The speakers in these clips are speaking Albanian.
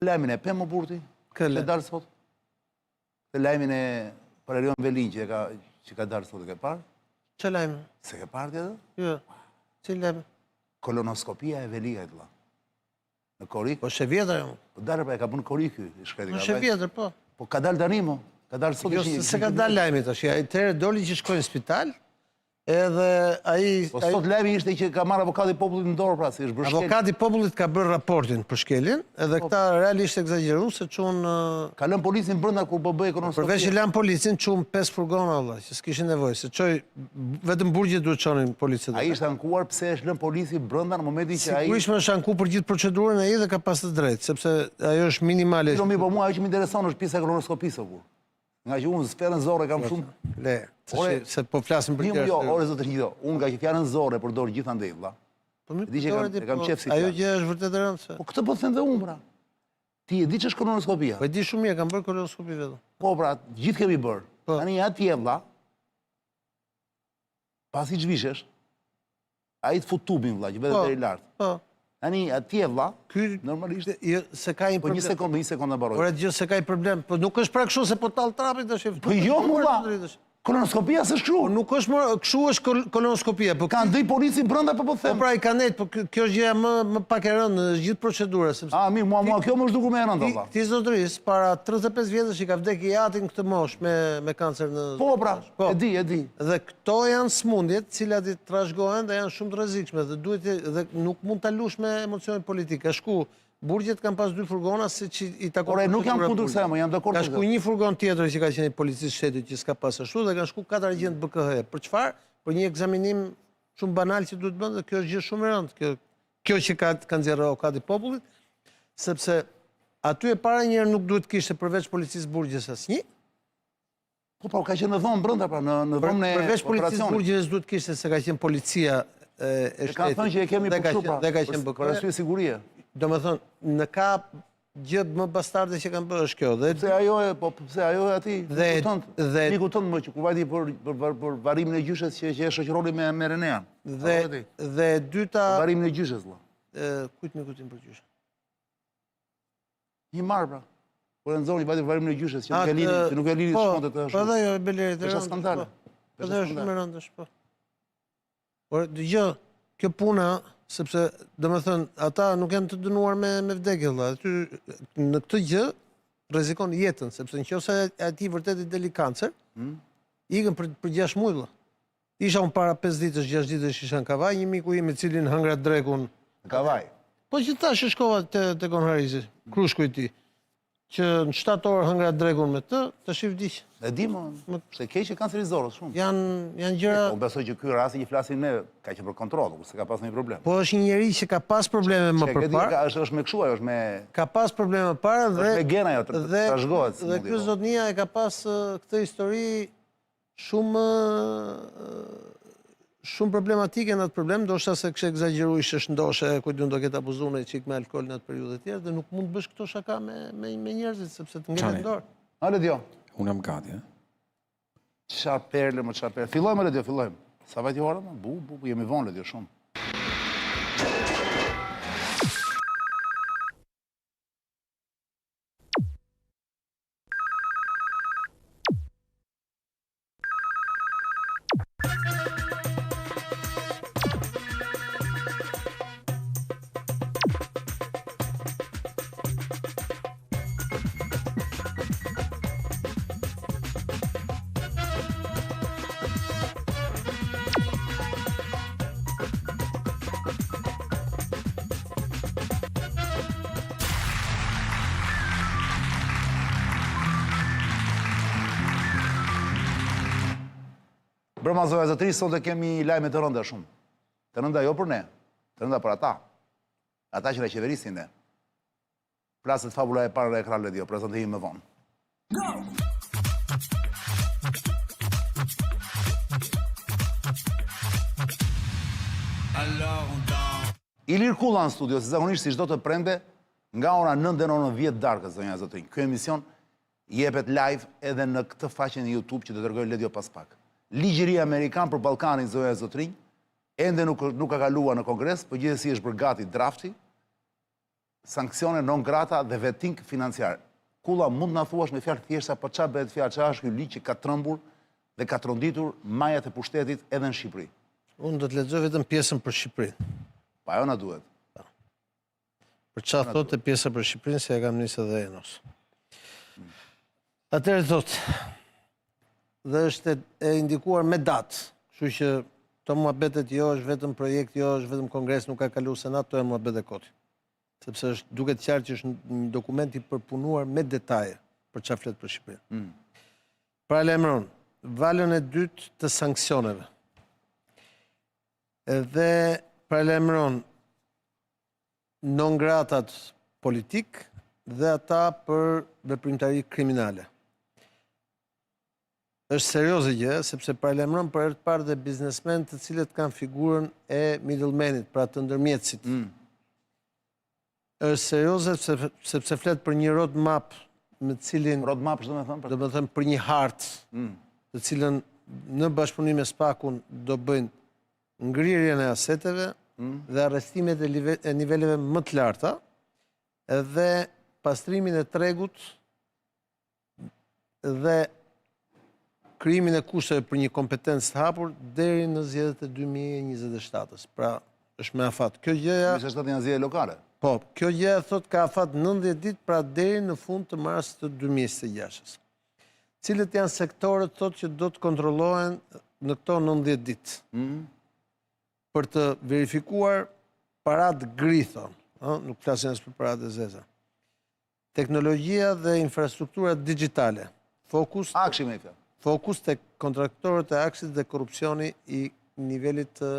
Lajmin e pe më burti, që dalë sot. Lajmin e Pararion Velin që ka dalë sot e ke parë. Që lajmin? Se ke parë tjetë? Jo, që lajmin? Kolonoskopia e Velia e të la. Në korik. Po shë vjetër e mu? Po dalë pra e ka punë korik ju. Po shë vjetër, po. Po ka dalë tani mo. Ka dalë sot jo, se ka dalë lajmi të shia. Tërë doli që shkojnë në spital, edhe aji... Po sot lajmi ishte që ka marrë avokati popullit në dorë, pra, si është bërë shkel. Avokati popullit ka bërë raportin për shkelin, edhe këta realisht egzageru se qunë... Ka lënë policin brënda kur po bëjë kolonoskopia. Përveç që lënë policin, qunë 5 furgona, Allah, që s'kishin nevoj, se qoj, vetëm burgjet duhet qonin policit. A ishte ankuar pse është lënë polici brënda në momentin që a i... Sigurisht me është anku për gjithë procedurën e i dhe ka pas të drejtë, sepse ajo është minimale. Po mua ajo që më intereson është pjesa e kolonoskopisë, kur. Nga që unë sferën zore kam shumë... Le, se po flasim për tjerë. Jo, ore zotër një do. Unë nga që fjarën zore përdor gjitha ndej, vla. Di që e kam qef si fjarë. Ajo që është vërtet e rëndë se... Po këtë po të thënë dhe unë, pra. Ti e di që është kolonoskopia? Po e di shumë mirë, kam bërë kolonoskopi vetë. Po, pra, gjithë kemi bërë. Tani atje, vla, pas i gjvishesh, a i të fut tubin, vla, që vetë të i lartë. Po. Tani, atje, vla, normalisht... Se ka i problem... Po një sekundë në baroj. Por e të gjithë se ka i problem. Po nuk është pra këshu se po talë trapit të shifë. Po jo, mu, vla. Kolonoskopia se shkru. Nuk është më, këshu është kolonoskopia. Kanë dhej polici brënda për po them. Po pra i ka nejtë, po kjo është gjëja më pak e rëndë në gjithë procedura. A, mi, mua kjo më është duku me e rëndë, Allah. Ti zotëris, para 35 vjetës që ka vdek i atin këtë mosh me kancer në... Po, pra, e di. Dhe këto janë smundjet, cilat i trashgohen dhe janë shumë të rrezikshme dhe nuk mund të lush me emocionit politik. Ka shku, burgjet kanë pas 2 furgona se që i takon... Ore, nuk jam kundur kësa e më, jam dakord. Ka shku 1 furgon tjetër që ka qenë i policisë shtetit që s'ka pas ashtu dhe ka shku 4 agent BKH. Për çfarë? Për një egzaminim shumë banal që duhet bëndë dhe kjo është gjë shumë e rëndë. Kjo që kanë zjerë avokati popullit, sepse aty e para njërë nuk duhet kishte përveç policisë burgjes asnjë. Po, ka qenë në dhomë brënda, pra, në dhomë në operacionit. Përveç policisë burgjes duhet kishte se ka qenë policia e shtetit. Ka thënë që e kemi përshu, pra, dhe ka qenë BKH. Për arsye sigurie. Do me thënë, në ka gjë më bastarde që kanë bërë është kjo. Pse ajo e ati, miku tëndë më që ku vajti për varimin e gjyshes që e shoqëroli me Renean. Dhe dyta... Varimin e gjyshes, la. Kujtë me kujtim për gjyshes? Një marë, pra. Por e nëzoni, vajti për varimin e gjyshes që nuk e liri të shmondet të shumë. Po dhe jo, e belerit e rëndë. Skandale. Po dhe është me rëndë, është po. Por, dëgjë, kjo puna... Sepse, do me thënë, ata nuk janë të dënuar me vdekje, dhe. Në këtë gjë, rrezikon jetën, sepse në qoftë se ati vërtet i deli kancer, ikën për 6 muaj, dhe. Isha unë para 5 ditës, 6 ditës isha në Kavaj, një miku im i cilin hëngrat drekun... Në Kavaj? Po që ta shkova të Konharisi, krushku i ti, që në 7 orë hëngrat drekun me të shif diqë. E di më, se keqë kancerizorës shumë. Janë gjëra... Unë besoj që kërë rasi që flasin me, ka që për kontrol, se ka pas një problem. Po është një njeri që ka pas probleme më përpara. është me këshua, është me... Ka pas probleme më para dhe... është me gena jo, të shgohet. Dhe kjo zotnia e ka pas këtë histori shumë problematike në atë problem, do shta se kështë egzageru ishë shndoshe, kujtë do ketë abuzune qik me alkohol në atë periudhe tjerë, dhe nuk mund bësh këto shaka me njerëzit, sepse të ngellet ndorë. Ale dio. Unë jam gati, Qarë perle, më qarë perle. Fillojmë, Ale dio, fillojmë. Sa vajti orë, jemi vonë, Ale dio, shumë. Brëma zoja zotëri, sot e kemi lajme të rënda shumë. Të rënda jo për ne, të rënda për ata. Ata që në qeverisin ne. Plaset fabula e parë në ekran le dio, prezentihim me vonë. Ilir Kulla në studio, se zakonisht si shdo të prende nga ora 9 dhe në 10 darkës, zonja zotëri. Kjo emision jepet live edhe në këtë faqen e YouTube që të dërgoj le dio pas pak. Ligjëri Amerikan për Ballkanin, zonja zotrinj, ende nuk ka kalua në Kongres, për gjithësi është bërë gati drafti, sanksione non grata dhe vetting financiar. Kulla, mund na thuash me fjalë thjeshta për çfarë bëhet fjalë, çfarë është ky ligj që ka trembur dhe ka tronditur majat e pushtetit edhe në Shqipëri? Unë do të lexoj vetëm pjesën për Shqipërinë. Pa ajo na duhet. Për çfarë thotë pjesa për Shqipërinë, se e kam nisë edhe Enos. Atëherë thotë, dhe është e indikuar me datë, kështu që to muhabetet jo është vetëm projekt, jo është vetëm kongres, nuk ka kaluar senat, to e muhabet e koti. Sepse është duket qartë që është një dokument i përpunuar me detaje për çfarë flet për Shqipërinë. Paralajmëron valën e dytë të sanksioneve. Edhe paralajmëron non gratat politik dhe ata për veprimtari kriminale. Është serioze gjë, sepse paralajmëron për herë të parë dhe biznesmen të cilët kanë figurën e middlemanit, pra të ndërmjetësit. Është serioze sepse flet për një roadmap me cilin... Roadmap është do me thënë për një hartë, të cilën në bashkëpunim me SPAK-un do bëjnë ngrirjen e aseteve dhe arrestimet e niveleve më të larta, edhe pastrimin e tregut dhe krijimin e kushteve për një kompetencë të hapur deri në zgjedhjet e 2027-s. Pra, është me afat. Kjo gjëja... 27 janë zgjedhje lokale. Po, kjo gjëja thot ka afat 90 ditë, pra deri në fund të mars të 2026-s. Cilët janë sektorët thot që do të kontrollohen në këto 90 ditë. Për të verifikuar parat grithon, nuk flasin as për parat e zeza. Teknologjia dhe infrastruktura digitale. Fokus Akshi me fjalë. Fokus të kontraktorët e aksit dhe korupcioni i nivelit të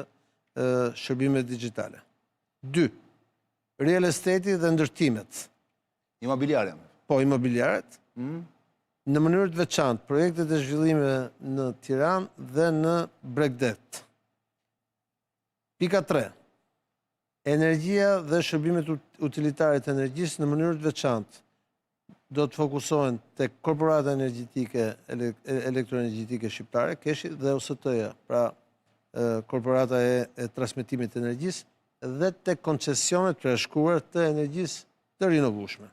shërbime digitale. 2. Real estate dhe ndërtimet. Imobiliare. Po, imobiliaret. Në mënyrë të veçantë, projektet e zhvillime në Tiranë dhe në Bregdet. Pika 3. Energjia dhe shërbimet utilitare të energjisë në mënyrë të veçantë do të fokusohen të korporata energjitike, elektroenergjitike shqiptare, keshi dhe OST-ja, pra korporata e transmetimit të energjisë, dhe të koncesionet të shkruar të energjisë të rinovueshme.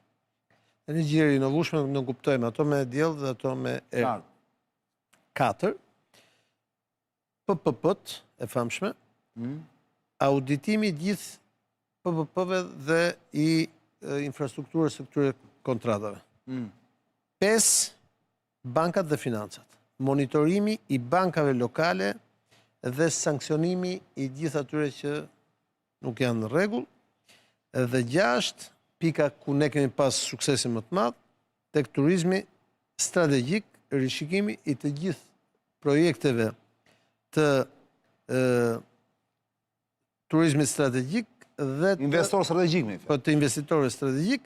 Energji e rinovueshme në kuptojmë ato me diell dhe ato me erë. 4. PPP-t e famshme, auditimi gjithë PPP-ve dhe i infrastrukturës së këtyre kontratave. 5. Bankat dhe financat. Monitorimi i bankave lokale dhe sankcionimi i gjithë atyre që nuk janë në rregull. Dhe 6. Pika ku ne kemi pas suksesin më të madh, tek turizmi strategjik, rishikimi i të gjithë projekteve të turizmit strategjik dhe Investor strategjik me fjalë. të investitorëve strategjik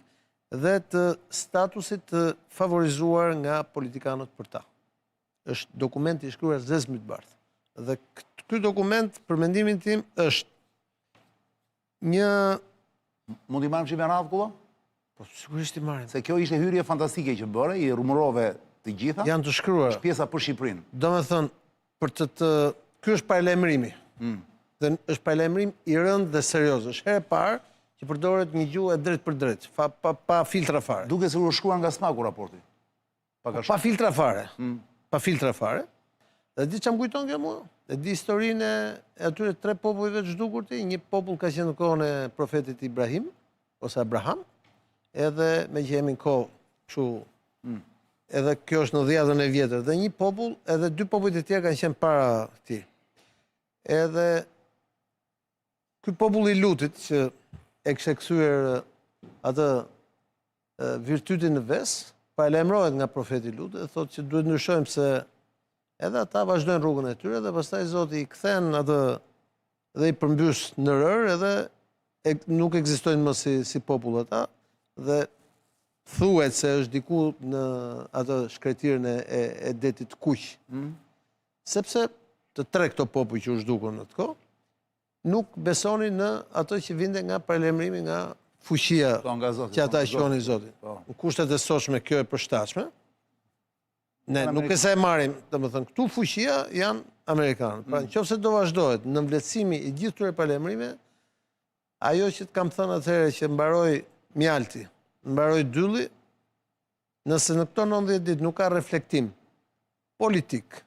dhe të statusit të favorizuar nga politikanët për ta. Është dokumenti i shkruar zezmit bardhë. Dhe ky dokument, për mendimin tim, është një... Mund t'i marrim që me radhë, Kulla? Po, sigurisht i marrim. Se kjo ishte hyrje fantastike që bëre, i rumërove të gjitha. Janë të shkruar. Është pjesa për Shqipërinë. Do me thënë, për ky është paralajmërimi. Dhe është paralajmërim i rënd dhe serioz. Është herë e parë që përdoret një gjuhë e drejt për drejt, pa filtra fare. Duke se u shkruar nga SPAK-u raporti. Pa filtra fare. Pa filtra fare. Dhe di çam kujton kjo mua? E di historinë e atyre 3 popujve të zhdukur një popull ka qenë në kohën e profetit Ibrahim, ose Abraham, edhe me që jemi në kohë, kështu, edhe kjo është në 10-ën e vjetër, dhe një popull, edhe 2 popujt e tjerë kanë qenë para ti. Edhe ky popull i Lutit, që e kishte kthyer atë virtytin në ves, paralajmërohet nga profeti Luti dhe thotë që duhet ndryshojmë se edhe ata vazhdojnë rrugën e tyre dhe pastaj Zoti i kthen atë dhe i përmbys në rër edhe nuk ekzistojnë më si popull ata dhe thuhet se është diku në atë shkretirën e detit Kuq. Sepse të 3 këto popull që u zhdukën në të kohë nuk besonin në ato që vinte nga paralajmërimi nga fuqia që ata quhen Zotin. Në kushtet e sotshme kjo e përshtatshme. Ne nuk e se e marrim, domethënë këtu fuqia janë amerikanët. Pra nëse do vazhdohet në mbledhsimi i gjithë këtyre paralajmërimeve, ajo që të kam thënë atëherë që mbaroi mjalti, mbaroj dylli, nëse në këto 90 ditë nuk ka reflektim politik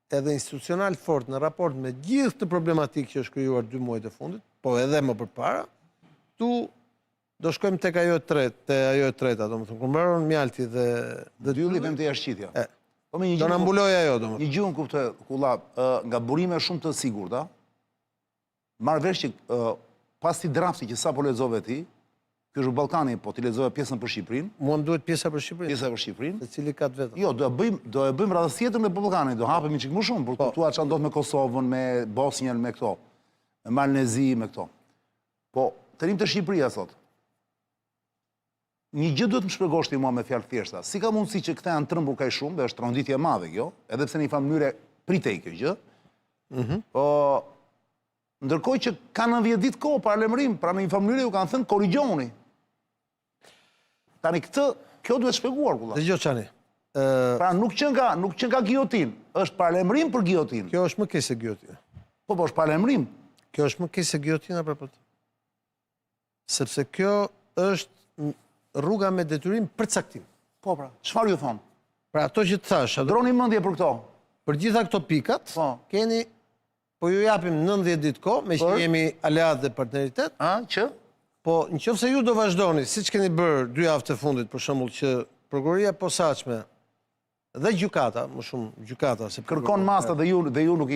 edhe institucional fort në raport me gjithë të problematikë që është krijuar 2 muajt e fundit, po edhe më përpara, tu do shkojmë tek ajo e treta, domethënë kur mbaron mjalti dhe Dylli vend të jashtëqitja. Po me do na mbuloj ajo domethënë. Një gjuhën kuptoj, Kulla, nga burime shumë të sigurta, marrë vesh që pas ti drafti që sa po lexove ti, ky është Ballkani, po ti lexove pjesën për Shqipërinë. Mua më duhet pjesa për Shqipërinë. Pjesa për Shqipërinë. Se cili ka të vetëm. Jo, do e bëjmë radhës tjetër me Ballkanin, do hapemi çik më shumë, për kuptuar çfarë ndodh me Kosovën, me Bosnjën, me këto, me Malnezi, me këto. Po, tërim të Shqipëria sot. Një gjë duhet më shpjegosh ti mua me fjalë thjeshta. Si ka mundësi që këta janë trembur kaq shumë, dhe është tronditje e madhe kjo, edhe pse në një mënyrë pritej kjo gjë. Po ndërkohë që ka 90 ditë kohë para lajmërim, pra në një mënyrë ju kanë thënë korrigjoni. Tani kjo duhet shpjeguar Kulla. Dëgjoj çani. Pra nuk qen ka giotin, është paralajmërim për giotin. Kjo është më keq se giotina. Po është paralajmërim. Kjo është më keq se giotina për këtë. Sepse kjo është rruga me detyrim përcaktim. Po pra, çfarë ju thon? Pra ato që të thash, Droni mendje për këto. për gjitha këto pikat, keni po ju japim 90 ditë kohë, me që jemi aleat dhe partneritet. Që? Po, në qoftë se ju do vazhdoni, si që keni bërë 2 javë të fundit, për shembull që prokuroria posaçme dhe gjykata, më shumë gjykata, se kërkon masta dhe ju nuk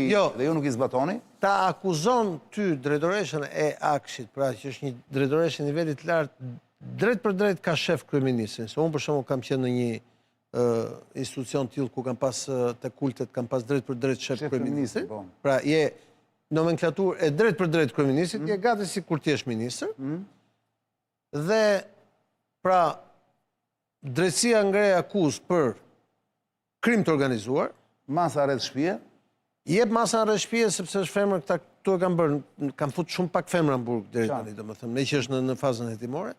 i zbatoni. Ta akuzon ty drejtoreshën e Akshit, pra që është një drejtoreshë nivelit lartë, drejt për drejt ka shef kryeministrin. Se unë për shembull kam qenë në një institucion tillë ku kam pas te kultet, kam pas drejt për drejt shef kryeministri. Pra je nomenklaturë e drejt për drejt kryeministrit, je gati si kur ti je ministër. Dhe pra drejtësia ngre akuzë për krim të organizuar. Masa rreth shtëpie. Jep masa rreth shtëpie sepse është femër këta këtu e kanë bërë, kanë fut shumë pak femra në burg deri tani, domethënë, me që është në fazën hetimore.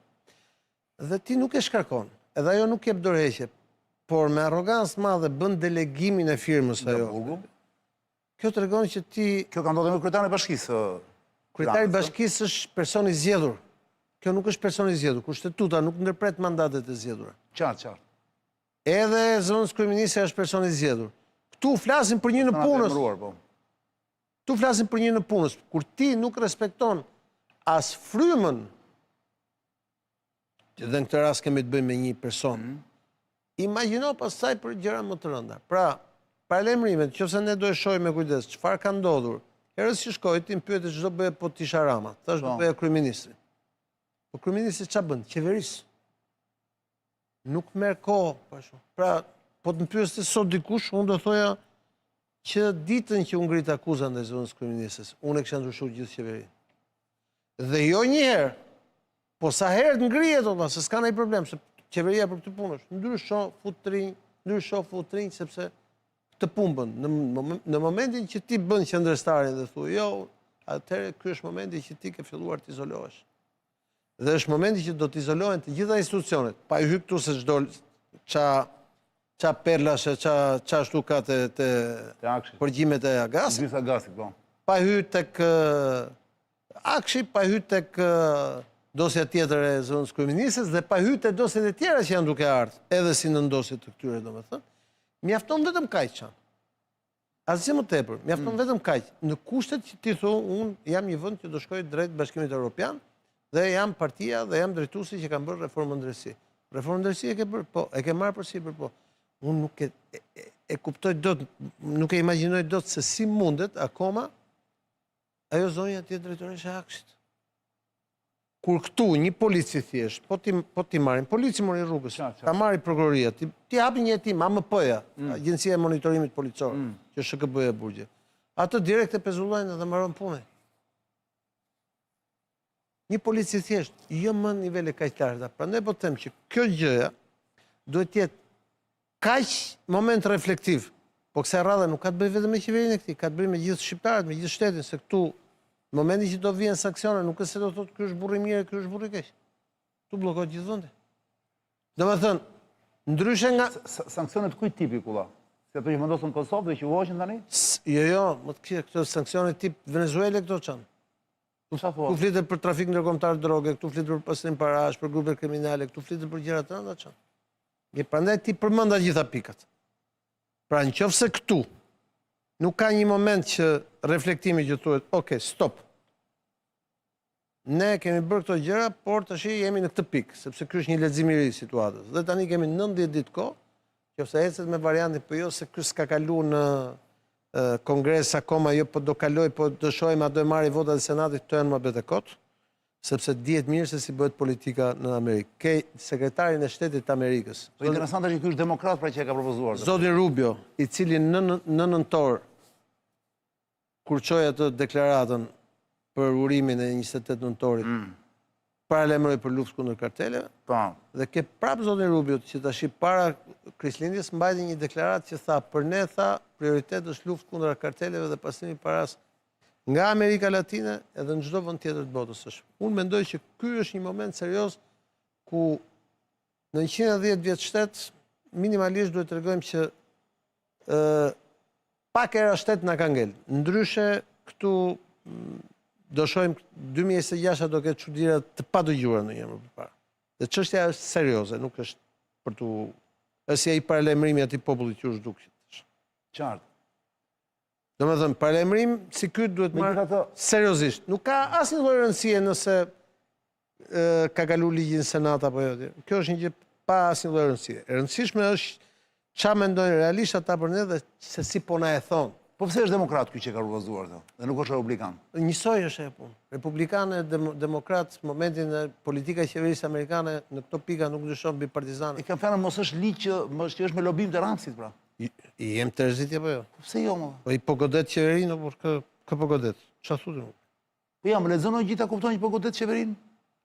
Dhe ti nuk e shkarkon. Edhe ajo nuk jep dorëheqje, por me arrogancë madhe bën delegimin e firmës ajo. Kjo tregon që ti... Kjo ka ndodhur me kryetarin e bashkisë. Kryetari i bashkisë është person i zgjedhur. Kjo nuk është person i zgjedhur. Kushtetuta nuk ndërpret mandatet e zgjedhura. Qartë. Edhe zëvendës kryeministri është person i zgjedhur. Këtu flasin për një në punës. Këtu flasin për një në punës. Kur ti nuk respekton as frymën, që dhe në këtë rast kemi të bëjmë me një person, imagjino pastaj për gjëra më të rënda. Pra, paralajmërimet, nëse ne do e shohim me kujdes çfarë ka ndodhur, herës që shkoj ti më pyet ç'do bëje po ti Rama, thash do bëje kryeministri. Po kryeministri ç'a bën? Qeverisë. Nuk merr kohë, pra, po të më pyesë sot dikush, unë do thoja që ditën që u ngrit akuza ndaj zonës kryeministres, unë e kisha ndryshuar gjithë qeverinë. Dhe jo një herë, po sa herë të ngrihet olla, se s'ka ndonjë problem, se qeveria për këtë punë është ndrysho futrinj, sepse të pumbën. Në momentin që ti bën qendrestarin dhe thuaj, jo, atëherë ky është momenti që ti ke filluar të izolohesh. Dhe është momenti që do të izolohen të gjitha institucionet, pa i hyr këtu se çdo qa perlash e qa ashtu ka të përgjimet e Agasit. Gjithë Agasit, po. Pa i hyr tek Akshi, pa i hyr tek dosja tjetër e zonës kryeministres dhe pa i hyr tek dosjet e tjera që janë duke ardhur, edhe si nëndosje të këtyre, domethënë. Mjafton vetëm kaq çan. Asgjë më tepër, mjafton vetëm kaq. Në kushtet që ti thon, unë jam një vend që do shkoj drejt Bashkimit Evropian dhe jam partia dhe jam drejtuesi që kanë bërë reformën ndërsi. Reformën ndërsi e ke bërë, po, e ke marrë përsipër, po. Unë nuk e kuptoj dot, nuk e imagjinoj dot se si mundet akoma ajo zonja të jetë drejtoresha e Akshit. Kur këtu një polici thjesht, po ti marrin, polici mori rrugës, ta marri prokuroria, ti hapi një hetim, AMP-ja, Agjencia e Monitorimit Policor, që është SKB-ja e Burgjit. Ato direkt e pezullojnë dhe marrën punën. Një polici thjesht, jo më nivele kaq të larta. Prandaj po them që kjo gjëja duhet të jetë kaq moment reflektiv. Po kësaj radhe nuk ka të bëjë vetëm me qeverinë e këtij, ka të bëjë me gjithë shqiptarët, me gjithë shtetin, se këtu në momentin që do vjen sanksione, nuk është se do thotë ky është burr i mirë, ky është burr i keq. Tu bllokohet gjithë vendi. Domethënë, ndryshe nga sanksionet kujt tipi Kulla? Se ato që vendosën në Kosovë dhe që u hoqën tani? Jo, më të këto sanksione tip Venezuele këto çan. Këtu flitet për trafik ndërkombëtar droge, këtu flitet për pastrim parash, për grupe kriminale, këtu flitet për gjëra të rënda çan. Prandaj ti përmenda gjitha pikat. Pra nëse këtu nuk ka një moment që reflektimi që thuhet, ok, stop. Ne kemi bërë këto gjëra, por tash jemi në këtë pikë, sepse ky është një lexim i ri i situatës. Dhe tani kemi 90 ditë kohë, nëse ecet me variantin po jo se ky s'ka kaluar në Kongres akoma, jo po do kaloj, po do shohim a do e marrë votat e Senatit, këto janë më bete kot, sepse dihet mirë se si bëhet politika në Amerikë. Ke sekretarin e shtetit të Amerikës. Po interesant është që ky është demokrat pra që e ka propozuar. Zotin Rubio, i cili në nëntor, kur çoi atë deklaratën për urimin e 28 nëntorit, paralajmëroi për luftë kundër karteleve. Dhe ke prapë zotin Rubio që tash para Krishtlindjes mbajti një deklaratë që tha për ne prioritet është luftë kundër karteleve dhe pastrimi paras nga Amerika Latine edhe në çdo vend tjetër të botës. Unë mendoj që ky është një moment serioz ku në 110 vjet shtet minimalisht duhet të tregojmë që pak era shtet na ka ngel. Ndryshe këtu do shohim 2026 do ketë çuditëra të padëgjuara ndonjëherë më përpara. Dhe çështja është serioze, nuk është për tu si ai paralajmërimi atij popullit që u zhduk. Qartë. Domethënë paralajmërim si ky duhet marrë seriozisht. Nuk ka asnjë lloj rëndësie nëse ka kaluar ligji në Senat apo jo. Kjo është një gjë pa asnjë lloj rëndësie. E rëndësishme është çfarë mendojnë realisht ata për ne dhe se si po na e thon. Po pse është demokrat ky që ka propozuar këtë? Dhe nuk është republikan. Njësoj është e punë. Republikanë dhe demokrat në momentin e politika e qeverisë amerikane në këto pika nuk ndryshon mbi partizanët. I kam thënë mos është ligj që është me lobim të Ramsit pra. I jem të rëzitje po jo? Pse jo më? Po i po godet qeverinë, por kë po godet? Qa thuti nuk? Po ja, më lexono gjitha kuptojnë që po godet qeverinë?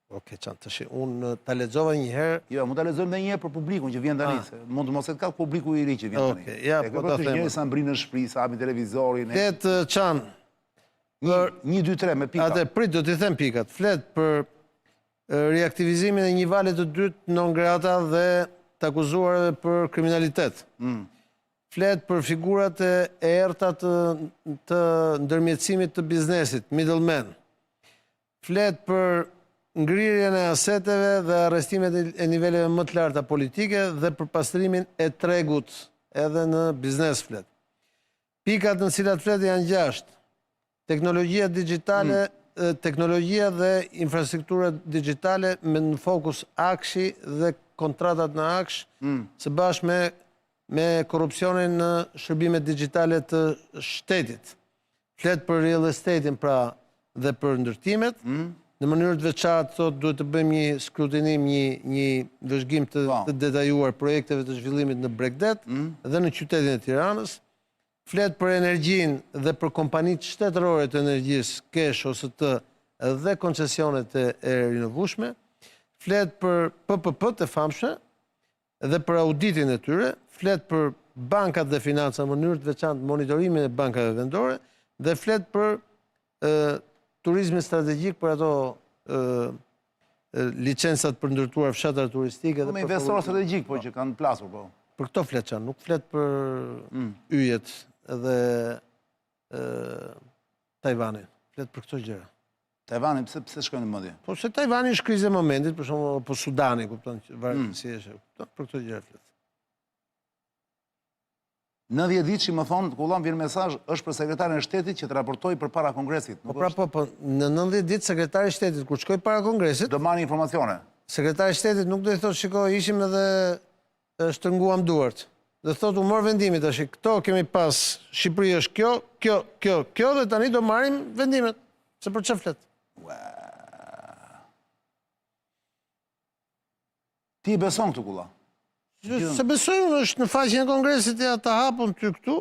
Oke, qanë të shi, unë ta lexova një herë... Jo, mund ta lexojmë edhe një herë për publikun që vjen tani, se mund të mos e ka publiku i ri që vjen tani. Oke, ja, po ta them. Sa mbrinë në shpri, sa hapin televizorin. Flet qanë... 1, 2, 3 me pika. Ate, prit, do t'i them pikat. Flet për reaktivizimin e një valet të dytë non grata dhe të akuzuarve për kriminalitet. Flet për figurat e errta të ndërmjetësimit të biznesit, middlemen. Flet për ngrirjen e aseteve dhe arrestimet e niveleve më të larta politike dhe për pastrimin e tregut edhe në biznes flet. Pikat në cilat flet janë 6. Teknologjia digjitale, teknologjia dhe infrastruktura digjitale me në fokus akshi dhe kontratat në aksh, së bashkë me korupcionin në shërbimet digjitale të shtetit. Flet për real estate-in pra dhe për ndërtimet. Në mënyrë të veçantë thot duhet të bëjmë një skrutinim, një vëzhgim të detajuar projekteve të zhvillimit në Bregdet dhe në qytetin e Tiranës. Flet për energjinë dhe për kompanitë shtetërore të energjisë, KESH ose dhe koncesionet e rinovueshme. Flet për PPP të famshme dhe për auditin e tyre. Flet për bankat dhe financa në mënyrë të veçantë monitorimin e bankave vendore dhe flet për turizmin strategjik për ato licencat për ndërtuar fshatër turistike. Me investor strategjik, po që kanë plasur, po. Për këto flet qanë, nuk flet për yjet dhe Tajvani. Flet për këto gjëra. Tajvani, pse shkojnë në mendje? Po se Tajvani është krize momentit, për shumë, po Sudani, kupton, si eshe, për këto gjëra flet. 90 ditë që më thonë, kullam vjen mesazh, është për sekretarin e shtetit që të raportoj për para kongresit. Po, në 90 ditë sekretari i shtetit, kur shkoj para kongresit... Do marrë informacione. Sekretari i shtetit nuk do i thotë, shikoj, ishim edhe shtërnguam duart. Dhe thotë, u morë vendimit, ashtë, këto kemi pas, Shqipëri është kjo, dhe tani do marrim vendimet. Se për që flet? Ti i beson këtu, kullam? Se besojmë është në faqen e kongresit ja të hapun ty këtu,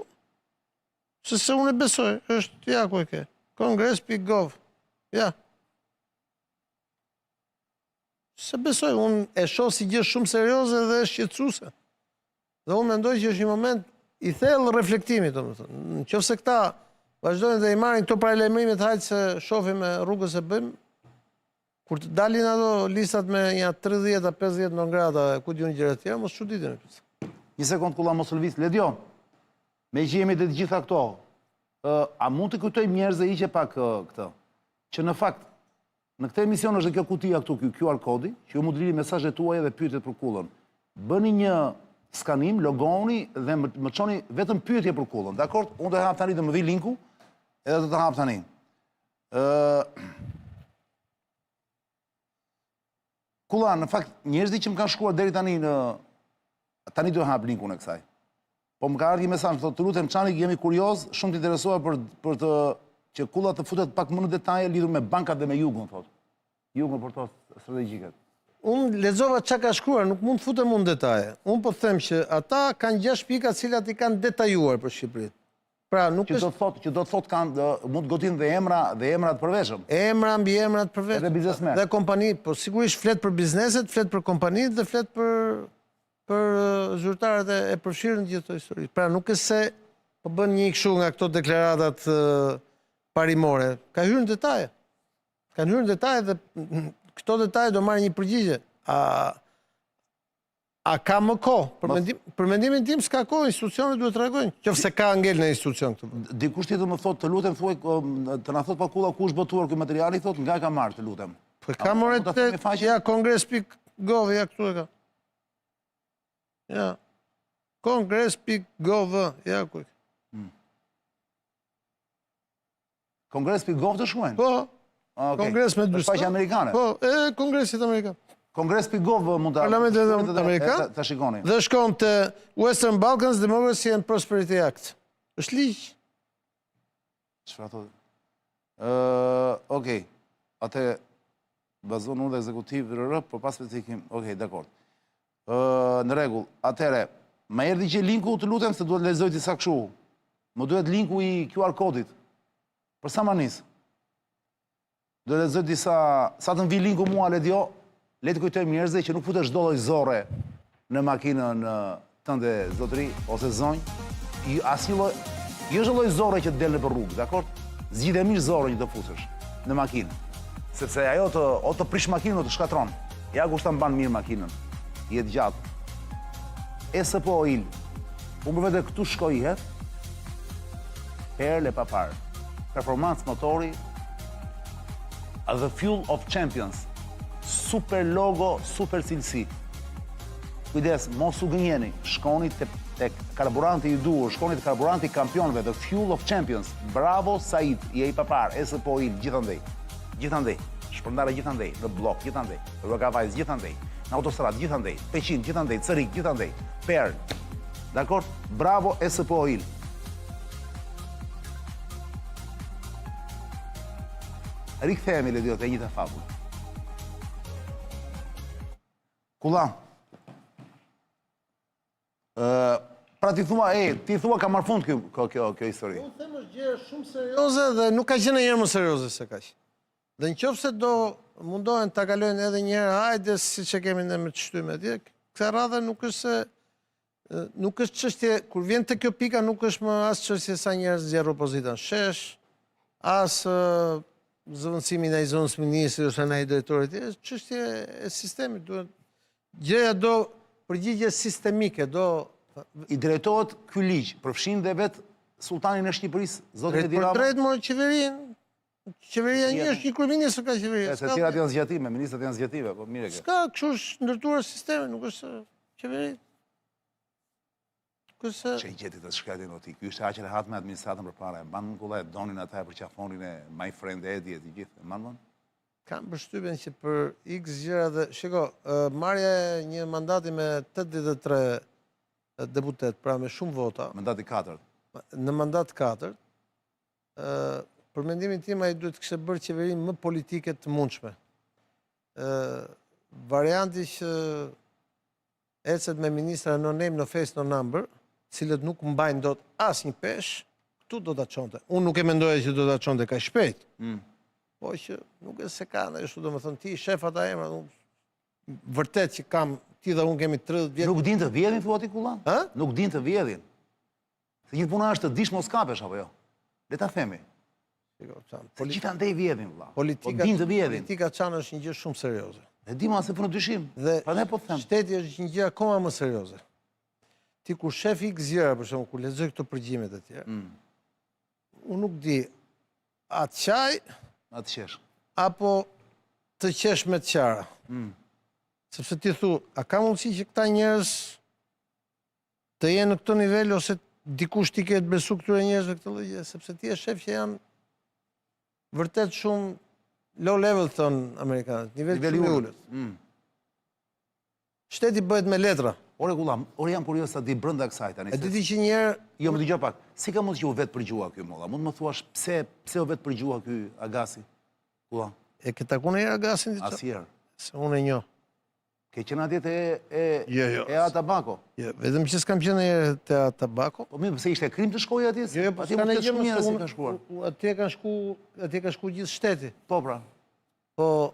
se unë e besoj, është ja ku e ke, kongres.gov, ja. Se besoj, unë e shoh si gjë shumë serioze dhe shqetësuese. Dhe unë mendoj që është një moment i thellë reflektimi, domethënë. Nëse këta vazhdojnë dhe i marrin këto paralajmërimet, hajtë se shohim rrugës e bëjmë. Kur të dalin ato listat me një 30-50 non grata, ku t'ju një gjëra tjera, mos çuditin. Një sekund, kullam mos lëviz. Ledion, me që jemi të gjitha këto, a mund të kujtoj njerëz dhe iqe pak këtë? që në fakt, në këtë emision është dhe kjo kutia këtu, kjo QR kodi, që ju mund të lini mesazhet tuaja dhe pyetjet për Kullën. Bëni një skanim, logoni dhe më çoni vetëm pyetje për Kullën. Dakor? Unë do të hap tani të më vi linku, edhe do të hap tani. Kulla, në fakt, njerëzit që më kanë shkruar deri tani tani do të hap linkun e kësaj. Po më ka ardhur një mesazh, thotë, të lutem Çani, jemi kurioz, shumë të interesuar për të që Kulla të futet pak më në detaje lidhur me bankat dhe me jugun, thotë. Jugun për to strategjiket. Unë lexova çka ka shkruar, nuk mund të futem unë në detaje. Unë po them që ata kanë 6 pika të cilat i kanë detajuar për Shqipërinë. Pra, nuk që do të thotë kanë mund të gotin dhe emra të përveshëm. Emra mbi emra të përveshëm. Edhe biznesmen. Dhe kompani, po sigurisht flet për bizneset, flet për kompanitë dhe flet për zyrtarët e përfshirë në gjithë këto histori. Pra, nuk është se po bën një kështu nga këto deklaratat parimore. Ka hyrë në detaje. Kanë hyrë në detaje dhe këto detaje do marrë një përgjigje. A ka më kohë? Për mendimin tim s'ka kohë, institucionet duhet të reagojnë. Qofse ka ngel në institucion këtë. Dikush tjetër më thotë, të lutem thuaj, të na thotë pa Kulla ku është botuar ky materiali, thotë nga e ka marrë, të lutem. Po ka morë ja kongres.gov, ja këtu e ka. Ja. Kongres.gov, ja ku. Kongres.gov të shkruajnë? Po. Kongres me dy. Faqe amerikane. Po, kongresit amerikan. Kongres.gov mund të Parlamentit Amerikan të shikoni. Dhe shkon të Western Balkans Democracy and Prosperity Act. Është ligj. Çfarë thotë? Okej. Atë bazon unë dhe ekzekutiv por pas specifikim. Okej, dakor. Në rregull. Atëre, më erdhi që linku, të lutem se duhet lexoj disa kështu. Më duhet linku i QR kodit. Për sa më nis. Do lexoj disa, sa të vi linku mua Ledio. Le të kujtojmë njerëzve që nuk futesh çdo lloj zorre në makinën tënde zotëri ose zonjë. Asnjë lloj, jo çdo lloj zorre që të del nëpër rrugë, dakor? Zgjidhe mirë zorrën që të futesh në makinë. Sepse ajo të prish makinën o të shkatron. Ja kush ta mban mirë makinën. Jetë gjatë. SPO Oil. Unë vetë këtu shkojihet. Perle pa parë. Performance motori. The Fuel of Champions. Super logo, super cilësi. Kujdes, mos u gënjeni, shkoni tek karburanti i duhur, shkoni tek karburanti kampionëve, The Fuel of Champions. Bravo Said, je i papar, SPO Oil, gjithandej. Gjithandej. Shpërndare gjithandej, në blok gjithandej, rrogavajz gjithandej, në autostradë gjithandej, Peqin gjithandej, Cërik gjithandej, Perl. Dakor? Bravo SPO Oil. Rikthehemi le diot e një të fabull. Kulla, pra ti thua ka marrë fund kjo histori. Unë them është gjë shumë serioze dhe nuk ka qenë njërë më serioze se kaq. Dhe në qoftë se do mundohen ta kalojnë edhe njëherë, hajde si që kemi ne me të shtyme atje, këta radhe nuk është çështje, kur vjen te kjo pika nuk është më as çështje sa njerëz zgjerr opozitën shesh, as zëvendësimin ai zonës ministri ose ai drejtorit, është çështje e sistemit, duhet gjëja do përgjigje sistemike, do i drejtohet ky ligj, përfshin dhe vetë sultanin e Shqipërisë, zotin Edi Rama. Për drejt morë qeverinë. Qeveria një është një kryeministër ka qeveria. Se cilat janë zgjatime, ministrat janë zgjatime, po mire kjo. S'ka, kështu është ndërtuar sistemi, nuk është qeveri. Që i gjeti të shkretin o ti, kjo është aqe rehat me administratën për para, e banë kulla e donin ata e për qafonin e my friend Edi e të gjithë, e manë? Kam përshtypjen që për x gjëra dhe, shiko, marrja e një mandati me 83 deputet, pra me shumë vota. Mandati 4. Në mandat 4, për mendimin tim ai duhet kishte bërë qeverinë më politike të mundshme. Varianti që ecet me ministra no name, no face, no number, cilët nuk mbajnë dot asnjë pesh, këtu do ta çonte. Unë nuk e mendoja që do ta çonte kaq shpejt. Po që nuk e se ka, në ishtu do më thënë ti, shef ata emra, vërtet që kam, ti dhe unë kemi 30 vjetë. Nuk din të vjedhin, thua ti Kullan? Nuk din të vjedhin. Se gjithë puna është të dish mos kapesh, apo jo? Le ta themi. Se gjitha ndej vjedhin, vla. Po din të vjedhin. Politika qanë është një gjë shumë serioze. E di ma se punë dyshim. Dhe pa ne po të them. Shteti është një gjë akoma më serioze. Ti kur shef i gëzjera, për shumë, kur lexoj këto përgjimet e tjera, unë nuk di, atë qaj, Ma të qesh. apo të qesh me të qara. Sepse ti thu, a ka mundësi që këta njerëz të jenë në këtë nivel, ose dikush ti ketë besu këtyre njerëzve këtë lëgje, sepse ti e shef që janë vërtet shumë low level, thonë Amerikanët, nivel Niveli shumë i ullët. ullët. Shteti bëhet me letra. Ore Kullam, ore jam kurios sa di brenda kësaj tani. E di që njerë, Jo, më dëgjoj pak. Si ka mund që u vetë përgjua ky molla? Mund më thuash pse u vetë përgjua ky Agasi? Kullam, e ke taku në Agasin ditë? asnjëherë. Se unë e njoh. Ke qenë atje Jo. e Atabako? Jo, vetëm që s'kam qenë njërë të Tabako. Po mirë, pse ishte krim të shkojë atje? Jo, po atje s'ka mund në të gjë, shumë njerëz se që kanë shkuar. atje ka shku gjithë shteti. Po pra. Po,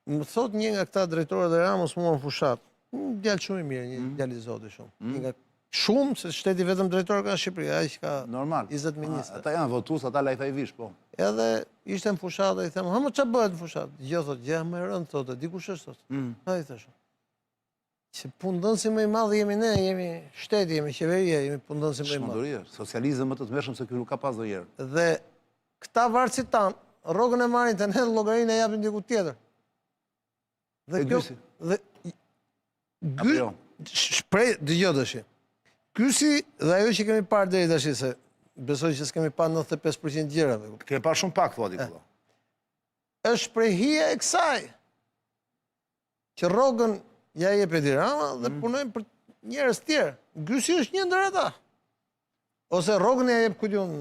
më thot një nga këta drejtorët e Ramës mua në fushat, një djalë shumë i mirë, një djalë i zoti shumë. Një nga shumë, se shteti vetëm drejtorë ka në Shqipëri, ai që ka Normal. 20 ministra. Ata janë votues, ata lajfa i vish, po. Edhe ishte në fushat dhe i them, më ç'a bëhet në fushat? Gjë thot, gjë më e rëndë thotë, dikush është thotë. Ha i thashë. Që punëdhënësi më i madh jemi ne, jemi shteti, jemi qeveria, jemi punëdhënësi më i madh. Shmëndoria, socializëm më të tmerrshëm se ky nuk ka pas ndonjëherë. Dhe këta varësit tanë, rrogën e marrin të në llogarinë e japin diku tjetër. E Gysi? Dhe Apo jo? shprej, dëgjoj tash. Gysi dhe ajo që kemi parë deri tash, se besoj që s'kemi parë 95% gjërave. Ke parë shumë pak thua diku. Është shprehja e kësaj që rrogën ja jep Edi Rama dhe punojnë për njerëz tjerë. Gysi është një ndër ata. Ose rrogën ja jep kujtun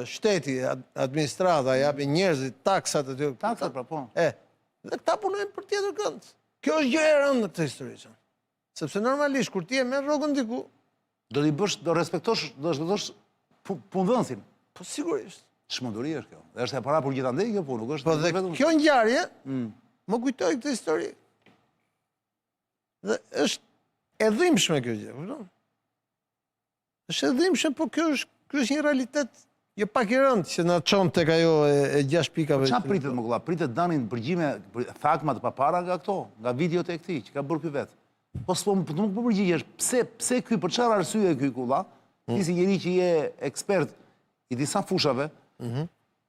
shteti, administrata, japin njerëzit taksat e tyre. Taksat pra po. Dhe këta punojnë për tjetër kënd. Kjo është gjë e rëndë në këtë histori. Sepse normalisht kur ti e merr rrogën diku, Do respektosh punëdhënësin. po sigurisht. Çmenduri është kjo. Dhe është e para për gjithandej kjo punë, nuk është Po dhe vetëm. kjo ngjarje më kujtoi këtë histori. Dhe është e dhimbshme kjo gjë, kupton? Është e dhimbshme, po ky është një realitet jo pak i rëndë që na çon tek ajo e 6 pikave. Çfarë pritet më kolla? Pritet danin përgjime thakma të papara nga këto, nga videot e këtij që ka bërë ky vet. Po nuk po përgjigjesh, pse ky, për çfarë arsye ky kolla? Ti si njëri që je ekspert i disa fushave,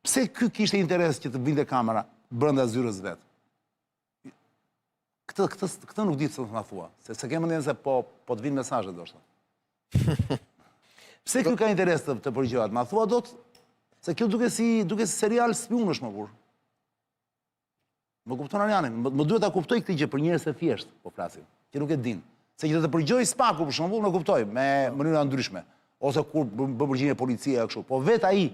pse ky kishte interes që të vinte kamera brenda zyrës vet? Këtë nuk di të na thua, se kemë ndjenjën se po të vinë mesazhe ndoshta. Pse ky ka interes të përgjigjohet? Ma thua dot se kjo duke si serial spionësh më burr. Më kupton Arianin, më duhet ta kuptoj këtë gjë për njerëz të thjesht, po flasim, që nuk e din. Se që të përgjoj spaku, për shembull, në kuptoj, me mënyra ndryshme. Ose kur bë përgjigje policia kështu. Po vet ai,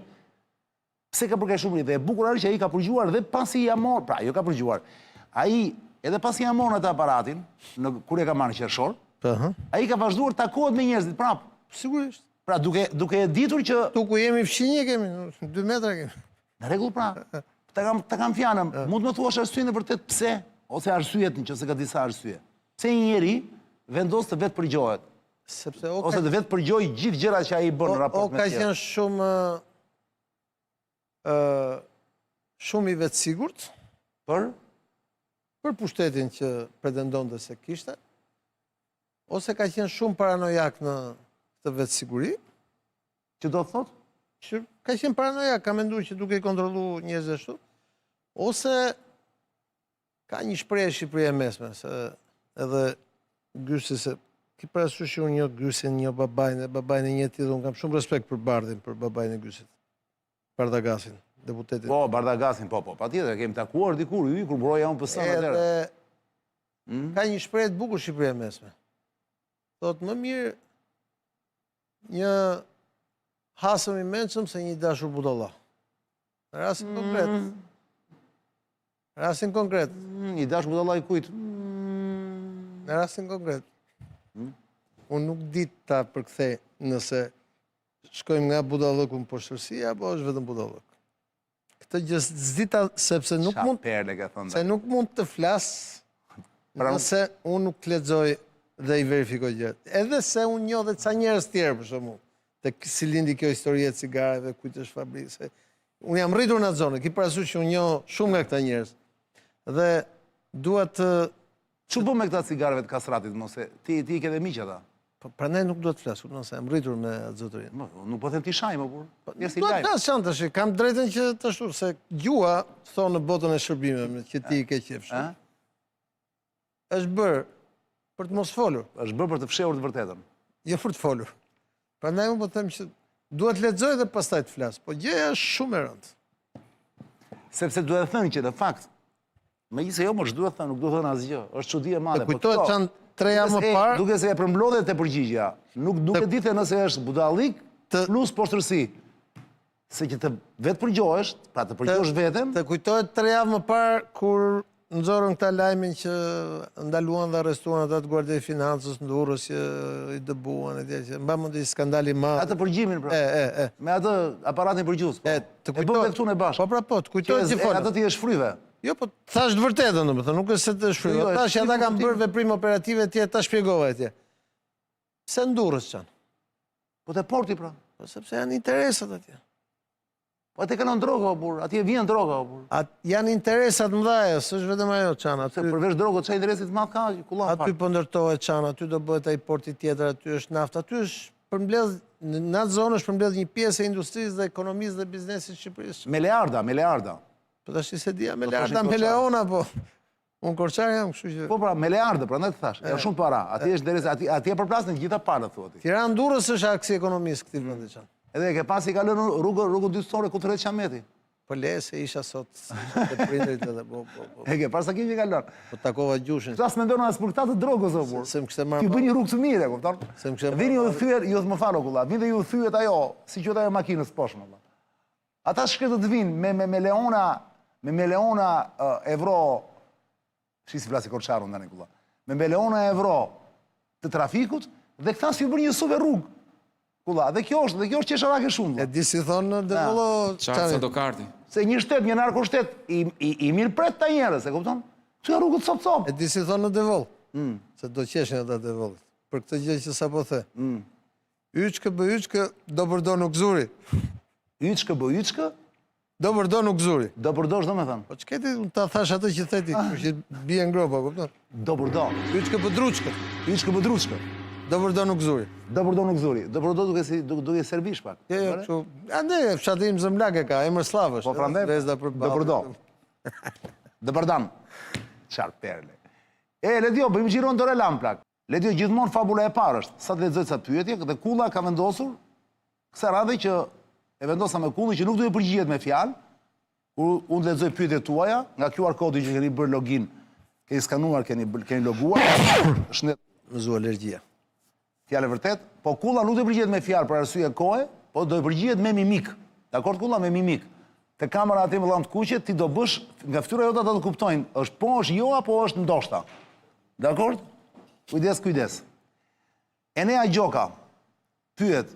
pse ka bërë kaq shumë dhe e bukur është që ai ka përgjigjuar dhe pasi ja mor, pra jo ka përgjigjuar. Ai edhe pasi ja morën atë aparatin, kur e ka marrë në qershor, ai ka vazhduar takohet me njerëzit prap. Sigurisht. Pra duke e ditur që Tu ku jemi fqinje kemi, 2 metra kemi. në rregull pra. Ta kam fjanën, mund më thuash arsyeën e vërtet pse, ose arsyet nëse ka disa arsye. Pse një njeri vendos të vetë përgjohet, ose të vetë përgjoj gjithë gjërat që ai bën në raport me tjerë. O ka tjerë. qenë shumë i vetë sigurt për pushtetin që pretendonte se kishte, ose ka qenë shumë paranojak në të vetë siguri. Që do të thotë? Që ka qenë paranojak, ka menduar që duke i kontrollu njerëz ashtu, ose ka një shprehje Shqipëria e mesme, se edhe Gysi, se ki parasysh që unë njoh Gysin, njoh babajnë e një tjetër, unë kam shumë respekt për Bardhin, për babajnë e Gysit. Bardagasin, deputetin. Po, Bardagasin, po, patjetër, kemi takuar dikur, kur broja unë PS atëherë. Edhe ka një shprehje të bukur Shqipëria e mesme. Thotë më mirë një hasëm i mençëm se një dashur budalla. Në rastin konkret. Rastin konkret. Një dashur budalla i kujt? Në rastin konkret. Unë nuk di ta përkthej nëse shkojmë nga budallëku në poshtërsi apo është vetëm budallëk. Këtë gjë s'dita sepse nuk mund perle ka thënë. Se nuk mund të flas nëse unë nuk të lexoj dhe i verifikoj gjë. Edhe se unë njoh dhe ca njerëz tjerë për shkakun. Si lindi kjo histori e cigareve, kujt është fabrikë. Unë jam rritur në atë zonë, ki parasysh që unë njoh shumë nga këta njerëz. Dhe dua të... Çu bë me këta cigareve të kastratit, mos e ti i ke dhe miq ata? Prandaj nuk duhet të flas, kupton se jam rritur me zotërinë. Nuk po them ti shaj më burr. Duhet të flas çan tash, kam drejtën që të ashtu se gjua thonë në botën e shërbimeve që ti i ke qefsh. Është bërë për të mos folur. Është bërë për të fshehur të vërtetën. Jo për të folur. Prandaj unë po them që duhet lexoj dhe pastaj të flas, po gjëja është shumë e rëndë. Sepse duhet të thënë që në fakt, megjithëse jo më duhet të thënë, nuk duhet të thënë asgjë. Është çudi e madhe. Kujtohet çan 3 javë më parë, duke se e përmblodhet te përgjigjja. Nuk e di nëse është budallik plus poshtërsi. Se që të vetë përgjohesh, pra të përgjohesh veten. Të kujtohet 3 javë më parë kur nxorën këta lajmin që ndaluan dhe arrestuan ata të Guardia e Financës në Durrës që i dëbuan etj. Mba mend një skandal i madh. Atë përgjimin pra. Me atë aparatin përgjithës. Të kujtohet këtu në bashkë. Po, të kujtohet që folën. Atë ti e shfryve. Jo, po thash të vërtetën, domethënë, nuk është se të shfryva. Tash ata kanë bërë veprime operative etj, ta shpjegova etj. Pse në Durrës çan? Po te porti pra. Po sepse janë interesat atje. Po atë kanë droga, burr, atje vjen droga, burr. Janë interesat mëdha, s'është vetëm ajo çan. Se përveç drogës, çfarë interesi të madh ka kulla? Aty po ndërtohet çan, aty do bëhet ai porti tjetër, aty është naftë, aty është përmbledh në atë zonë është përmbledh një pjesë e industrisë dhe ekonomisë dhe biznesit të Shqipërisë. Me learda. Po tash se dia me learda, me leona po. Unë korçar jam, kështu që. Po pra, me learda, prandaj të thash, është shumë para. Atje është derisa, atje përplasën të gjitha palët thuat ti. Tiranë Durrës është aksi ekonomisë këtij vendi çan. Edhe e ke pasi ka lënë rrugën dytësore ku tërhet Qameti. Po le se isha sot te prindërit edhe po. E ke pas sa kimi ka lënë. Po takova gjushin. Ktas mendon as për këtë të drogës o burr. Se më kishte marrë. Ti bën një rrugë të mirë, kupton? Se më kishte Vini ju thyer, ju më falo kulla. Vini ju thyet ajo, si quhet ajo makinës poshtë valla. Ata shkretët vinë me leona euro. Si flasi korçarun tani kulla. Me leona euro të trafikut dhe këta si u bën një super rrugë. Kulla, dhe kjo është qesharake shumë. E di si thonë Devollo Çfarë do karti? Se një shtet, një narkoshtet i mirë pret ta njerëz, e kupton? Këtu janë rrugët cop. E di si thonë në Devoll. Se do qeshin ata Devollit. Për këtë gjë që sapo the. Yçkë bë yçkë, do përdo nuk zuri. Yçkë bë yçkë, do përdo nuk zuri. Do përdosh domethënë. Po ç'keti ta thash atë që theti, që bie ngropa, kupton? Do përdo. Yçkë bë druçkë. Yçkë bë druçkë. Do përdo nuk zuri. Do përdo nuk zuri. Do përdo duke servish pak. Jo, kështu. Ande fshati im Zëmlak e ka, emër slav është. Po prandaj do përdo. Do përdan. Çfarë perle. Ledio, bëjmë xhiron dorë lam plak. Ledio gjithmonë fabula e parë është. Sa të lexoj ca pyetje dhe Kulla ka vendosur kësaj radhe që e vendosa me Kullin që nuk do të përgjigjet me fjalë. Kur unë lexoj pyetjet tuaja, nga QR kodi që keni bërë login, keni skanuar, keni loguar, është në zu alergjia. Fjalë vërtet, po Kulla nuk do të përgjigjet me fjalë për arsye kohe, po do të përgjigjet me mimik. Dakor Kulla, me mimik. Te kamera aty me llant kuqe ti do bësh nga fytyra jote ata të kuptojnë, është po, është jo apo është ndoshta. Dakor? Kujdes. Enea Gjoka pyet,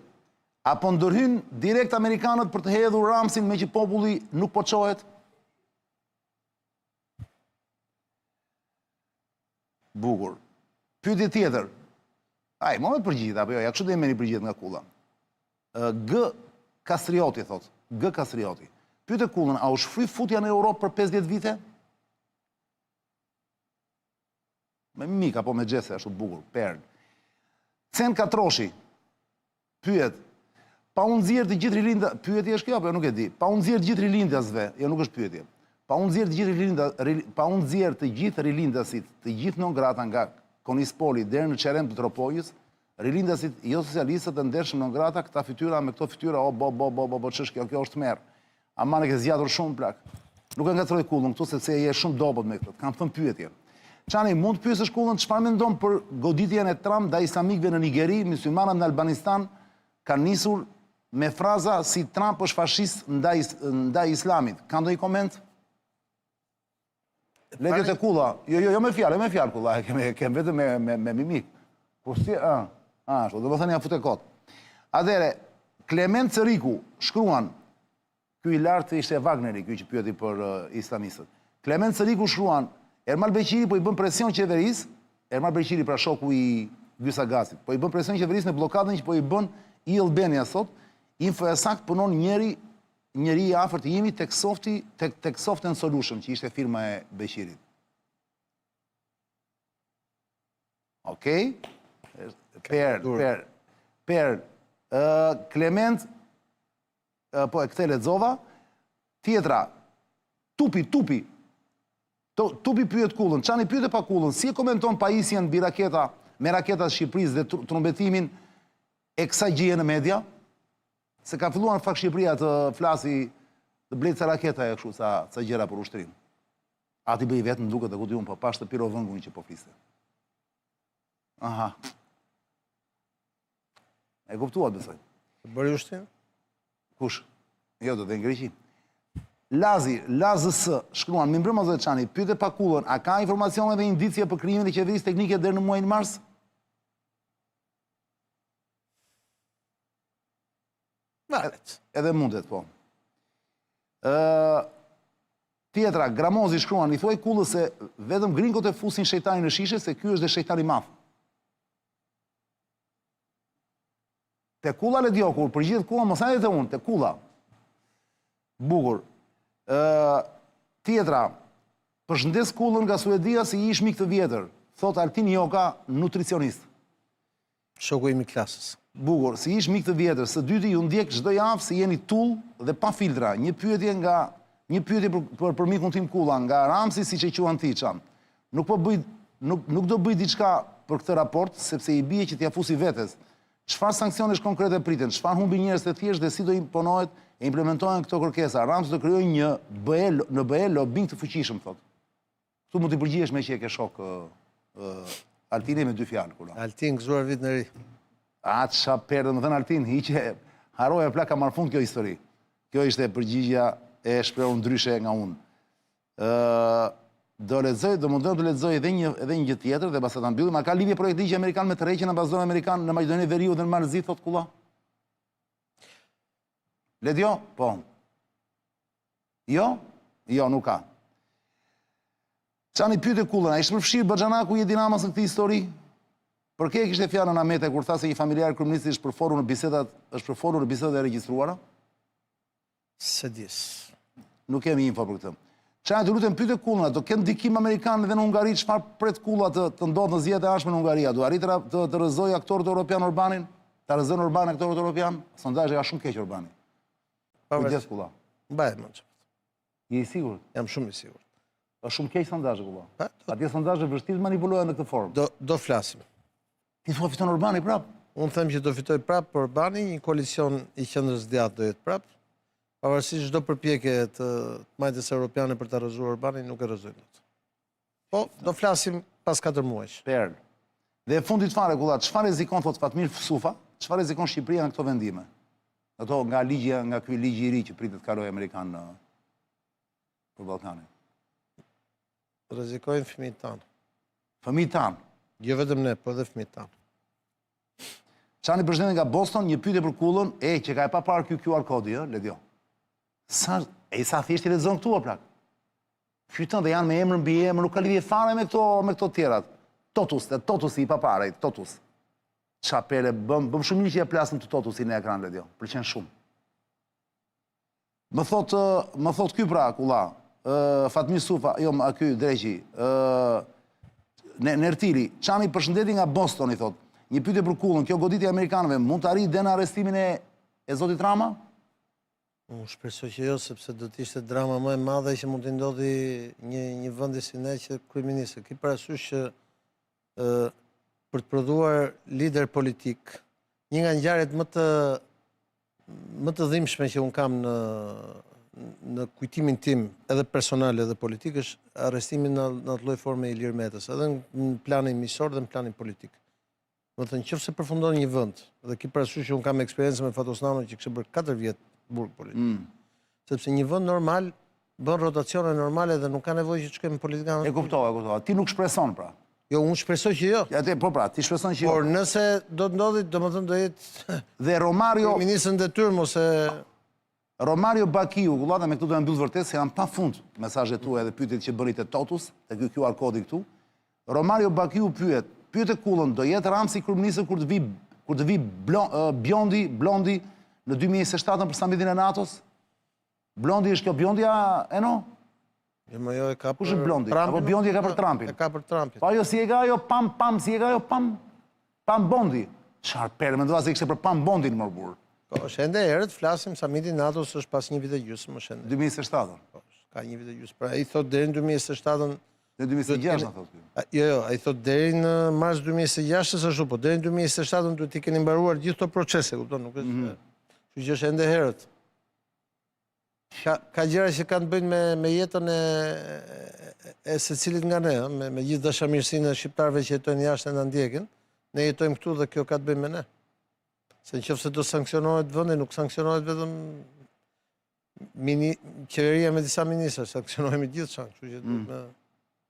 apo ndërhyn direkt amerikanët për të hedhur Ramsin me që populli nuk po çohet? Bukur. Pyetje tjetër. Ai, më të përgjigjet apo jo? Ja kështu do jemi përgjigjet nga Kulla. G Kastrioti thot. G Kastrioti. Pyete Kullën, a u shfry futja në Europë për 50 vite? Me mik apo me gjese, ashtu bukur, perl. Cen Katroshi pyet, pa unë nxjerr të gjithë rilinda, pyetje është kjo apo nuk e di. Pa unë nxjerr të gjithë rilindasve, jo nuk është pyetje. Pa unë nxjerr të gjithë rilindasit, të gjithë non grata nga Konispoli deri në Çerem të Tropojës, rilindasit jo socialistët të ndershëm non grata, këta fytyra me këto fytyra, ç'është kjo është merr. Aman e ke zgjatur shumë plak. Nuk e ngacroj Kullën këtu sepse je shumë dobët me këtë. Kam thënë pyetje. Çani, mund të pyesësh Kullën çfarë mendon për goditjen e Trump ndaj islamikëve në Nigeri, myslimanët në Albanistan kanë nisur me fraza si Trump është fashist ndaj islamit. Ka ndonjë koment? Letjet e Kulla. Jo me fjalë Kulla, kem vetëm me mimik. Po si ashtu, do të thënë ja fute kot. Atëre, Klement Ceriku shkruan, ky i lartë ishte Wagneri, ky që pyeti për islamistët. Klement Ceriku shkruan, Ermal Beqiri po i bën presion qeverisë, Ermal Beqiri pra shoku i Gjysagasit, po i bën presion qeverisë në blokadën që po i bën i Albania sot, Info e sakt punon njëri i afërt i imi tek Soft and Solution, që ishte firma e Beqirit. Okej? Klement, po e këte lexova, tjetra, Tupi pyet Kullën, Çani pyet pa Kullën, si e komenton pajisjen mbi raketa, me raketat Shqipërisë dhe trumbetimin e kësaj gjëje në media? Se ka filluar në fakt Shqipëria të flasi, të blejtë sa raketa e kështu, sa gjëra për ushtrim. Ati bëj vetë në duket dhe ku t'ju po pashtë të piro vëngun që po fliste. Aha. E kuptuat, besoj. Bëri ushtim? Kush? Jo, do të në Greqi. Lazës shkruan, mi mbrëma zë Çani, pyete pa Kullën, a ka informacione dhe indicje për krijimin e qeverisë teknike deri në muajin mars? Varet. Edhe mundet, po. Tjetra, Gramozi shkruan, i thuaj Kullës se vetëm gringot e fusin shejtanin në shishe, se ky është dhe shejtani madh. Te Kulla Lediokur, përgjigjet Kulla, mos hajde te unë, te Kulla. Bukur. Tjetra, përshëndes Kullën nga Suedia si ish mik të vjetër, thot Altin Joka, nutricionist. Shoku im i klasës. Bukur, si ish mik të vjetër, së dyti ju ndjek çdo javë se jeni tull dhe pa filtra. Një pyetje për mikun tim Kulla, nga Ramsi siç e quan ti Çan. Nuk do bëj diçka për këtë raport, sepse i bie që t'ia fusi vetes. Çfarë sanksionesh konkrete priten? Çfarë humbi njerëz të thjeshtë dhe si do imponohet e implementohen këto kërkesa? Ramsi do krijojë një BE lobing të fuqishëm, thot. Ktu mund t'i përgjigjesh me që e ke shok Altini me dy fjalë, Kulla. Altin gëzuar vit në ri. Qa perdë, më thënë Altin, hiqe, haroja plak ka marrë fund kjo histori. Kjo ishte përgjigja e shprehur ndryshe nga unë. Do mundohem të lexoj edhe një gjë tjetër dhe pastaj ta mbyllim. A ka lidhje projekti ligji amerikan me tërheqjen e bazave amerikan në Maqedoninë e Veriut dhe në Marzi, thot Kulla? Ledio? Po. Jo? Jo, nuk ka. Çani pyete Kullën, a ishte përfshirë Baxhanaku i Dinamas në këtë histori? Për kë e kishte fjalën Amete kur tha se një familjar kryeministit është përfolur në bisedat e regjistruara? Se dis. Nuk kemi info për këtë. Çani, të lutem pyete Kullën, do kenë ndikim amerikan edhe në Hungari, çfarë pret Kulla të ndodhë në zgjedhjet e ardhshme në Hungari? Do arritë të rrëzojë aktorët evropian Orbanin? Ta rrëzojnë Orbanin aktorët evropian? Sondazhi ka shumë keq Orbani. Kujdes Kulla. Mbaj më. Je i sigurt? Jam shumë i sigurt. Është shumë keq sondazhi Kulla. Atje sondazhe vështirë manipulohen në këtë formë. Do flasim. Ti thua fiton Orbani prap? Unë them që do fitoj prap Orbani, një koalicion i qendrës djathtë do jetë prap. Pavarësisht çdo përpjekje të majtës europiane për ta rrëzuar Orbanin nuk e rrëzojnë dot. Po, do flasim pas 4 muajsh. Perl. Dhe fundit fare, Kulla, çfarë rrezikon, thot Fatmir Sufa, çfarë rrezikon Shqipëria në këto vendime? Ato nga ky ligj i ri që pritet të kalojë amerikan për Ballkanin. Rrezikojnë fëmijët tanë. Fëmijët tanë. Jo vetëm ne, po edhe fëmijët tanë. Çani presidenti nga Boston, një pyetje për Kullën, që ka e pa parë ky QR kodi, Ledio. Sa thjesht i lexon këtu o plak. Fytën dhe janë me emër mbi emër, nuk ka lidhje fare me këto tjerat. Totusi i papare, Totus. Qa pere, bëm shumë një që ja plasën të Totusi në ekran, Ledio. Pëlqen shumë. Më thot ky pra, Kulla, Fatmir Sufa, jo, ky Dreqi, Nertili, Çani përshëndeti nga Boston, i thot. Një pyetje për Kullën, kjo goditje amerikanëve mund të arrijë den arrestimin e zotit Rama? Unë shpresoj që jo, sepse do të ishte drama më e madhe që mund të ndodhi një vendi si ne që kryeministri. Ki parasysh që për të prodhuar lider politik, një nga ngjarjet më të dhimbshme që unë kam në kujtimin tim, edhe personal edhe politik, është arrestimin në atë lloj forme i Ilir Metës, edhe në planin miqësor dhe në planin politik. Do të thënë, nëse përfundon një vend, dhe ki parasysh që unë kam eksperiencë me Fatosnano që kishte bërë 4 vjet burg politik. Sepse një vend normal bën rotacione normale dhe nuk ka nevojë që të shkojmë politikanë. E kuptova. Ti nuk shpreson pra. Jo, unë shpresoj që jo. Po pra, ti shpreson që jo. Por nëse do të ndodhi, domethënë do jetë dhe Romario ministri në detyrë ose Romario Bakiu, Kulla, dhe me këtu do të mbyll vërtet se janë pafund mesazhet tuaja dhe pyetjet që bëri te Totus, te ky QR kodi këtu. Romario Bakiu pyet Kullën, do jetë Ramsi kryeminist kur të vi Blondi në 2027 për samitin e NATO-s? Blondi është kjo Blondja e no? Jo, e ka për Kush është Blondi? Apo Blondi e ka për Trumpin? E ka për Trumpin. Po ajo si e ka ajo pam, si e ka ajo pam? Pam Bondi. Çfarë perë, mendova se ishte për Pam Bondin më burr. Po, është ende herët, flasim samiti NATO-s është pas 1 vit e gjysmë, është ende. 2027. Po, ka 1 vit e gjysmë. Pra, ai thot deri në 2027-ën. Në 2026 na thotë. Jo, ai thot deri në mars 2026 ashtu, po deri në 2027-ën duhet t'i keni mbaruar gjithë këto procese, kupton, nuk është. Kështu që është ende herët. Ka gjëra që kanë të bëjnë me jetën e secilit nga ne, me gjithë dashamirësinë e shqiptarëve që jetojnë jashtë e na ndjekin. Ne jetojmë këtu dhe kjo ka të bëjë me ne. Se nëse do sankcionohet vendi, nuk sankcionohet vetëm qeveria me disa ministra, sankcionohemi gjithë çan, kështu që duhet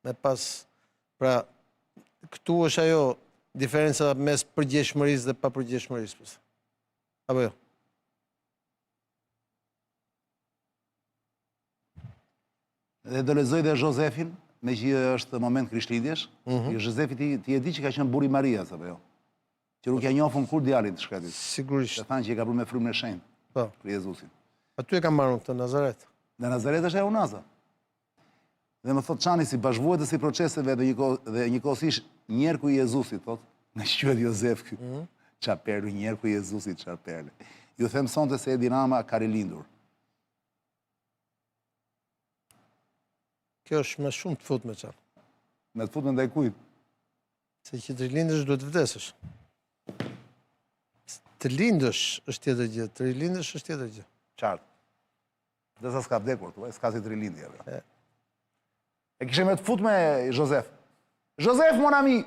me pas. Pra, këtu është ajo diferenca mes përgjegjshmërisë dhe papërgjegjshmërisë. Apo jo? Dhe do lexoj dhe Josefin, me që është moment Krishtlindjes. Josefi ti e di që ka qenë burri Marias, apo jo? Që nuk ja njohën kur djalin të shkatit. Sigurisht. Se thanë që i ka bërë me frymën e shenjtë. Po. Për Jezusin. Aty e ka mbarur këtë Nazaret. Në Nazaret është e unaza. Dhe më thot Çani si bashkëvuajtës i proceseve dhe njëkohësisht njerku i Jezusit, thot, në quhet Josef ky. Çfarë perë njerku i Jezusit, çfarë perë. Ju them sonte se Edi Rama ka rilindur. Kjo është më shumë të futme çan. Me të futme ndaj kujt? Se që të rilindësh duhet të vdesësh. Të lindësh është tjetër gjë, të rilindësh është tjetër gjë. Qartë. Dhe sa s'ka vdekur, s'ka si të rilindje. E kishe me të futme Josef. Josef, mon ami!